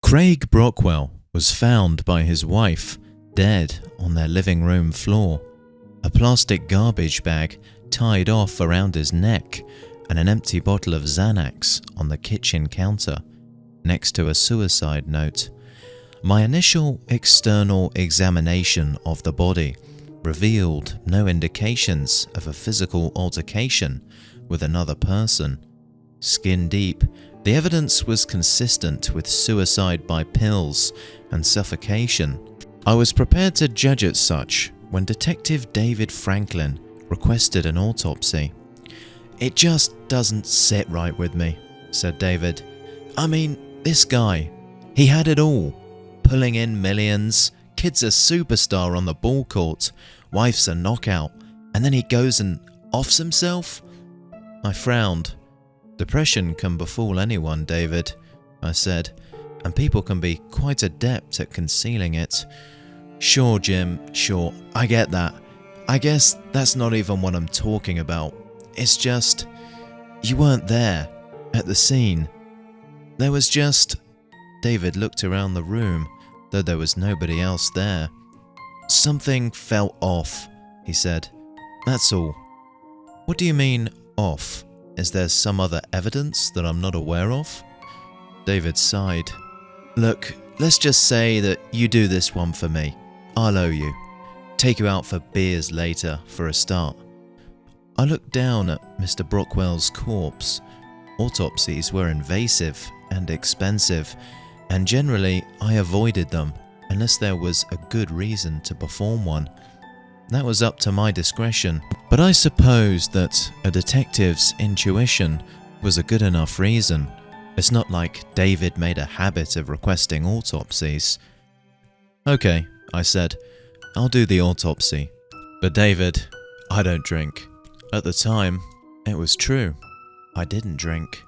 Craig Brockwell was found by his wife dead on their living room floor, a plastic garbage bag tied off around his neck and an empty bottle of Xanax on the kitchen counter, next to a suicide note. My initial external examination of the body revealed no indications of a physical altercation with another person. Skin deep, the evidence was consistent with suicide by pills and suffocation. I was prepared to judge it such when Detective David Franklin requested an autopsy. "It just doesn't sit right with me," said David. "I mean, this guy, he had it all. Pulling in millions, kid's a superstar on the ball court, wife's a knockout, and then he goes and offs himself?" I frowned. "Depression can befall anyone, David," I said, "and people can be quite adept at concealing it." "Sure, Jim, sure, I get that. I guess that's not even what I'm talking about. It's just, you weren't there, at the scene. There was just..." David looked around the room, though there was nobody else there. "Something felt off," he said. "That's all." "What do you mean, off? Is there some other evidence that I'm not aware of?" David sighed. "Look, let's just say that you do this one for me. I'll owe you. Take you out for beers later, for a start." I looked down at Mr. Brockwell's corpse. Autopsies were invasive and expensive, and generally I avoided them unless there was a good reason to perform one. That was up to my discretion, but I suppose that a detective's intuition was a good enough reason. It's not like David made a habit of requesting autopsies. "Okay," I said, "I'll do the autopsy. But David, I don't drink." At the time, it was true. I didn't drink.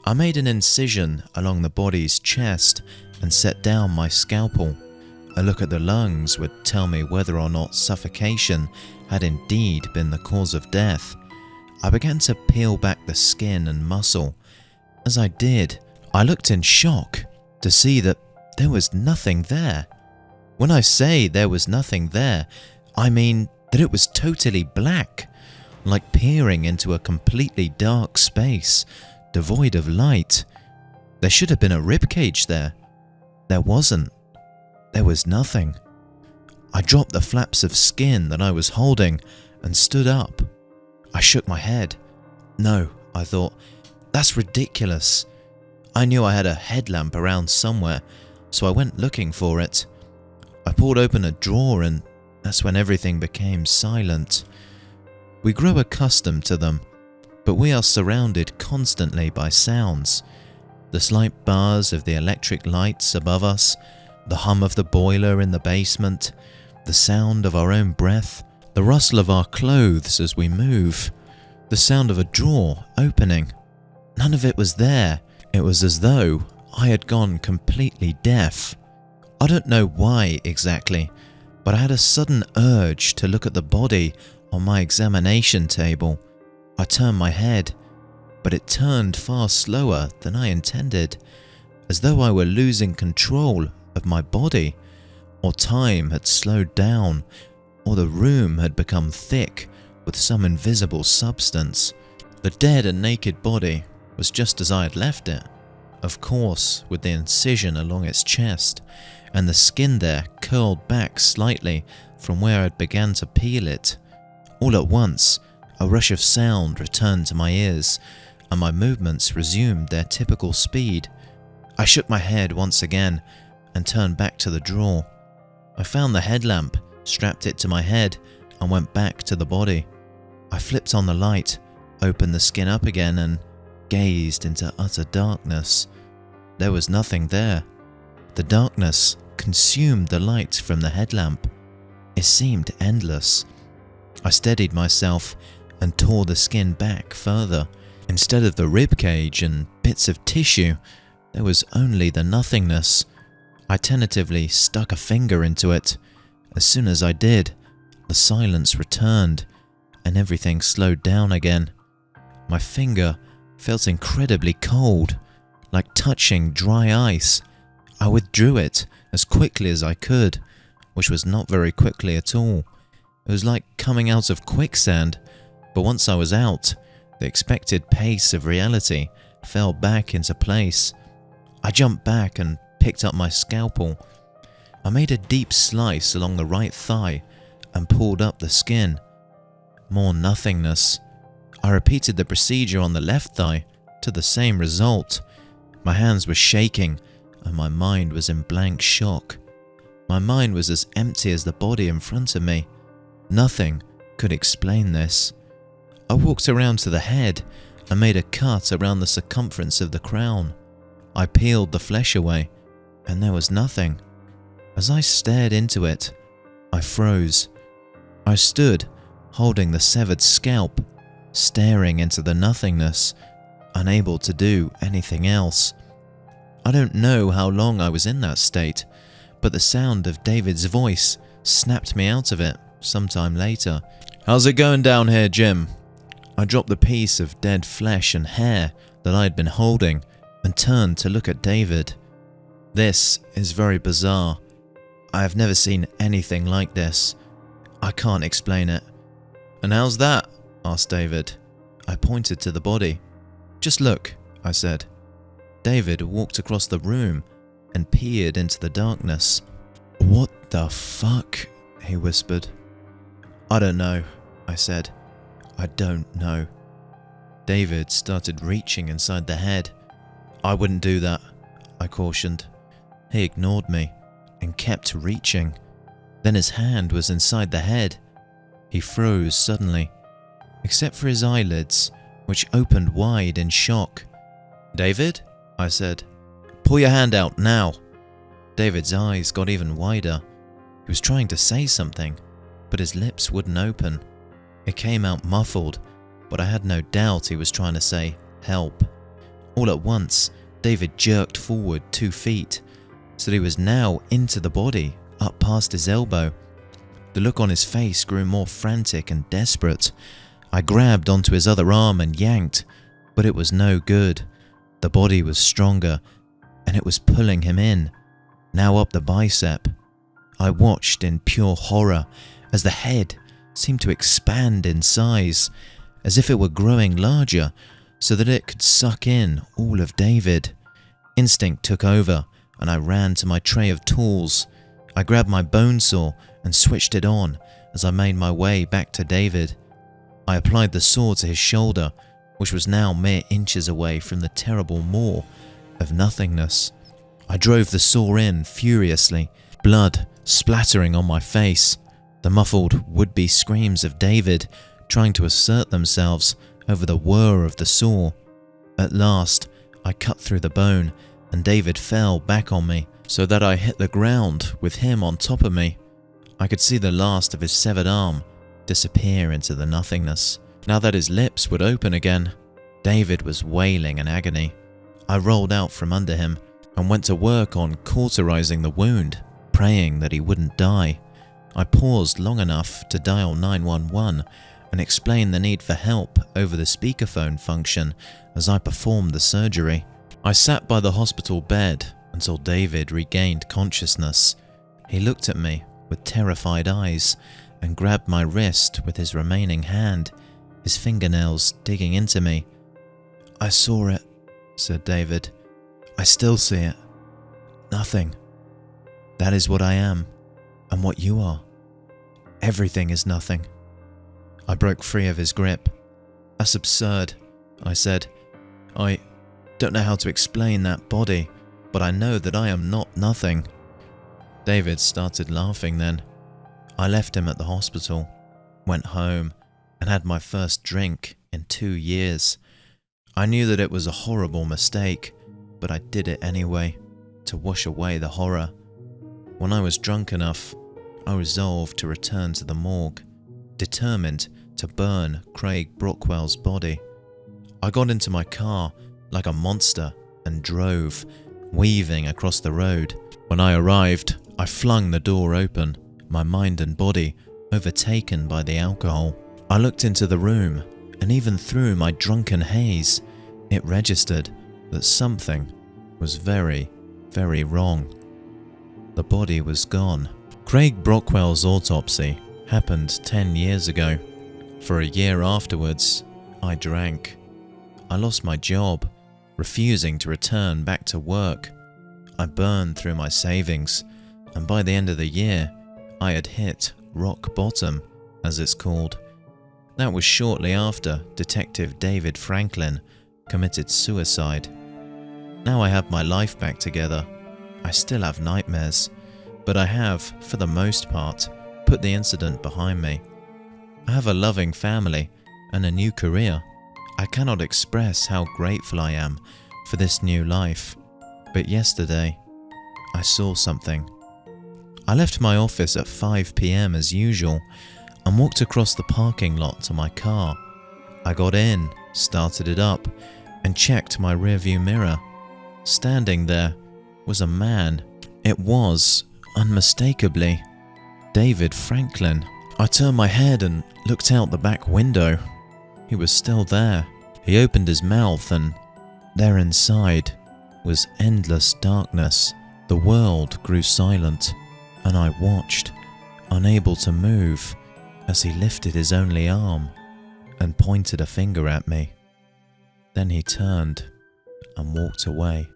I made an incision along the body's chest and set down my scalpel. A look at the lungs would tell me whether or not suffocation had indeed been the cause of death. I began to peel back the skin and muscle. As I did, I looked in shock to see that there was nothing there. When I say there was nothing there, I mean that it was totally black, like peering into a completely dark space, devoid of light. There should have been a ribcage there. There wasn't. There was nothing. I dropped the flaps of skin that I was holding and stood up. I shook my head. No, I thought, that's ridiculous. I knew I had a headlamp around somewhere, so I went looking for it. I pulled open a drawer and that's when everything became silent. We grow accustomed to them, but we are surrounded constantly by sounds. The slight buzz of the electric lights above us, the hum of the boiler in the basement, the sound of our own breath, the rustle of our clothes as we move, the sound of a drawer opening. None of it was there. It was as though I had gone completely deaf. I don't know why exactly, but I had a sudden urge to look at the body on my examination table. I turned my head, but it turned far slower than I intended, as though I were losing control of my body, or time had slowed down, or the room had become thick with some invisible substance. The dead and naked body was just as I had left it, of course with the incision along its chest, and the skin there curled back slightly from where I'd began to peel it. All at once, a rush of sound returned to my ears, and my movements resumed their typical speed. I shook my head once again and turned back to the drawer. I found the headlamp, strapped it to my head, and went back to the body. I flipped on the light, opened the skin up again, and gazed into utter darkness. There was nothing there. The darkness consumed the light from the headlamp. It seemed endless. I steadied myself and tore the skin back further. Instead of the ribcage and bits of tissue, there was only the nothingness. I tentatively stuck a finger into it. As soon as I did, the silence returned and everything slowed down again. My finger felt incredibly cold, like touching dry ice. I withdrew it as quickly as I could, which was not very quickly at all. It was like coming out of quicksand, but once I was out, the expected pace of reality fell back into place. I jumped back and picked up my scalpel. I made a deep slice along the right thigh and pulled up the skin. More nothingness. I repeated the procedure on the left thigh to the same result. My hands were shaking and my mind was in blank shock. My mind was as empty as the body in front of me. Nothing could explain this. I walked around to the head and made a cut around the circumference of the crown. I peeled the flesh away, and there was nothing. As I stared into it, I froze. I stood, holding the severed scalp, staring into the nothingness, unable to do anything else. I don't know how long I was in that state, but the sound of David's voice snapped me out of it sometime later. "How's it going down here, Jim?" I dropped the piece of dead flesh and hair that I had been holding and turned to look at David. "This is very bizarre. I have never seen anything like this. I can't explain it." "And how's that?" asked David. I pointed to the body. "Just look," I said. David walked across the room and peered into the darkness. "What the fuck?" he whispered. "I don't know," I said. "I don't know." David started reaching inside the head. "I wouldn't do that," I cautioned. He ignored me and kept reaching. Then his hand was inside the head. He froze suddenly, except for his eyelids, which opened wide in shock. "David?" I said. "Pull your hand out now." David's eyes got even wider. He was trying to say something, but his lips wouldn't open. It came out muffled, but I had no doubt he was trying to say, "Help." All at once, David jerked forward 2 feet, so that he was now into the body, up past his elbow. The look on his face grew more frantic and desperate. I grabbed onto his other arm and yanked, but it was no good. The body was stronger, and it was pulling him in, now up the bicep. I watched in pure horror as the head seemed to expand in size, as if it were growing larger so that it could suck in all of David. Instinct took over, and I ran to my tray of tools. I grabbed my bone saw and switched it on as I made my way back to David. I applied the saw to his shoulder, which was now mere inches away from the terrible maw of nothingness. I drove the saw in furiously, blood splattering on my face. The muffled would-be screams of David trying to assert themselves over the whir of the saw. At last, I cut through the bone and David fell back on me so that I hit the ground with him on top of me. I could see the last of his severed arm disappear into the nothingness. Now that his lips would open again, David was wailing in agony. I rolled out from under him and went to work on cauterizing the wound, praying that he wouldn't die. I paused long enough to dial 911 and explain the need for help over the speakerphone function as I performed the surgery. I sat by the hospital bed until David regained consciousness. He looked at me with terrified eyes and grabbed my wrist with his remaining hand, his fingernails digging into me. "I saw it," said David. "I still see it. Nothing. That is what I am, and what you are. Everything is nothing." I broke free of his grip. "That's absurd," I said. I don't know how to explain that body, but I know that I am not nothing." David started laughing then. I left him at the hospital, went home, and had my first drink in 2 years. I knew that it was a horrible mistake, but I did it anyway, to wash away the horror. When I was drunk enough, I resolved to return to the morgue, determined to burn Craig Brockwell's body. I got into my car like a monster and drove, weaving across the road. When I arrived, I flung the door open, my mind and body overtaken by the alcohol. I looked into the room, and even through my drunken haze, it registered that something was very, very wrong. The body was gone. Craig Brockwell's autopsy happened 10 years ago. For a year afterwards, I drank. I lost my job, refusing to return back to work. I burned through my savings, and by the end of the year, I had hit rock bottom, as it's called. That was shortly after Detective David Franklin committed suicide. Now I have my life back together. I still have nightmares, but I have, for the most part, put the incident behind me. I have a loving family and a new career. I cannot express how grateful I am for this new life, but yesterday, I saw something. I left my office at 5 p.m. as usual and walked across the parking lot to my car. I got in, started it up, and checked my rearview mirror. Standing there was a man. It was, unmistakably, David Franklin. I turned my head and looked out the back window. He was still there. He opened his mouth and there inside was endless darkness. The world grew silent and I watched, unable to move, as he lifted his only arm and pointed a finger at me. Then he turned and walked away.